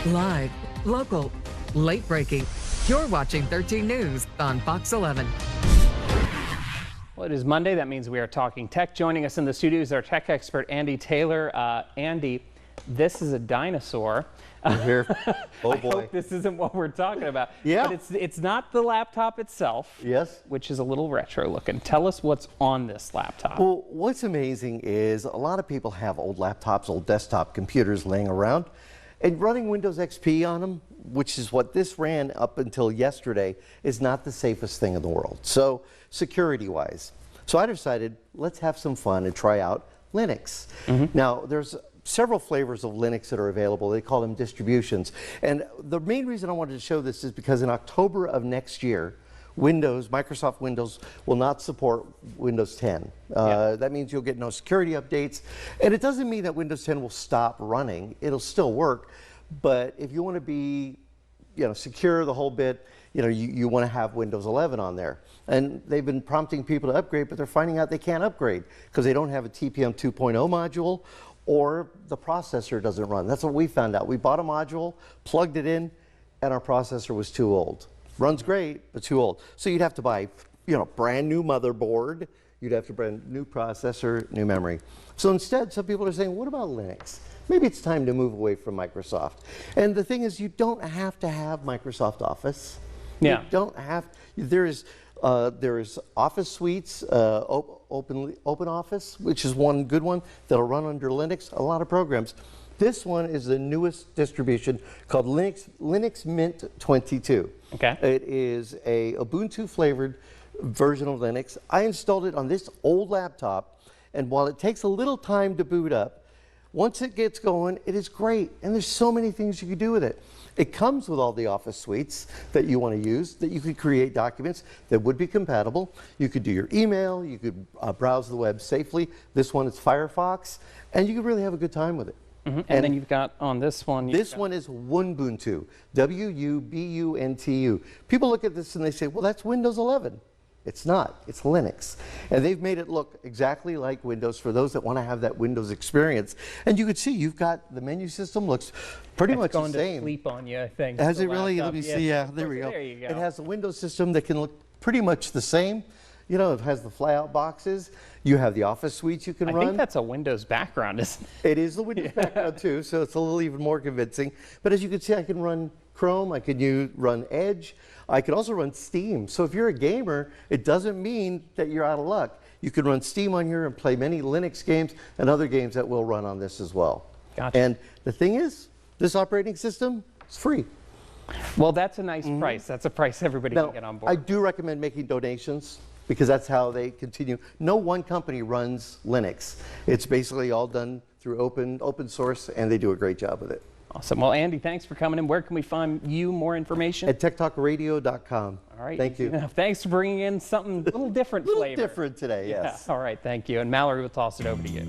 Live, local, late breaking. You're watching 13 News on Fox 11. Well, it is Monday. That means we are talking tech. Joining us in the studio is our tech expert, Andy Taylor. Andy, this is a dinosaur. Here. Oh boy. I hope this isn't what we're talking about. Yeah. But it's not the laptop itself. Yes. Which is a little retro looking. Tell us what's on this laptop. Well, what's amazing is a lot of people have old laptops, old desktop computers laying around, and running Windows XP on them, which is what this ran up until yesterday, is not the safest thing in the world. So, security-wise. So I decided, let's have some fun and try out Linux. Now, there's several flavors of Linux that are available. They call them distributions. And the main reason I wanted to show this is because in October of next year, Microsoft Windows will not support Windows 10. That means you'll get no security updates. And it doesn't mean that Windows 10 will stop running. It'll still work. But if you want to be, secure the whole bit, you want to have Windows 11 on there. And they've been prompting people to upgrade, but they're finding out they can't upgrade because they don't have a TPM 2.0 module or the processor doesn't run. That's what we found out. We bought a module, plugged it in, and our processor was too old. Runs great, but too old. So you'd have to buy, brand new motherboard. You'd have to buy a new processor, new memory. So instead, some people are saying, what about Linux? Maybe it's time to move away from Microsoft. And the thing is, you don't have to have Microsoft Office. Yeah. You don't have, there is Office Suites, Open Office, which is one good one that'll run under Linux, a lot of programs. This one is the newest distribution called Linux Mint 22. Okay. It is a Ubuntu flavored version of Linux. I installed it on this old laptop, and while it takes a little time to boot up, once it gets going, it is great. And there's so many things you can do with it. It comes with all the Office suites that you want to use, that you could create documents that would be compatible. You could do your email, you could browse the web safely. This one is Firefox, and you could really have a good time with it. And then you've got on this one. This one is Wubuntu, W-U-B-U-N-T-U. People look at this and they say, well, that's Windows 11. It's not. It's Linux. And they've made it look exactly like Windows for those that want to have that Windows experience. And you can see you've got the menu system looks pretty much the same. It's going to sleep on you, I think. Has it really? Let me see. Yeah, there we go. There you go. It has a Windows system that can look pretty much the same. It has the flyout boxes. You have the Office suites you can run. I think that's a Windows background, isn't it? It is the Windows background too, so it's a little even more convincing. But as you can see, I can run Chrome, I can run Edge, I can also run Steam. So if you're a gamer, it doesn't mean that you're out of luck. You can run Steam on here and play many Linux games and other games that will run on this as well. Gotcha. And the thing is, this operating system is free. Well, that's a nice price. That's a price everybody can get on board. I do recommend making donations, because that's how they continue. No one company runs Linux. It's basically all done through open source, and they do a great job with it. Awesome. Well, Andy, thanks for coming in. Where can we find you, more information? At TechtalkRadio.com. All right. Thank you. Thanks for bringing in something a little different flavor. Different today, yes. Yeah. All right. Thank you. And Mallory will toss it over to you.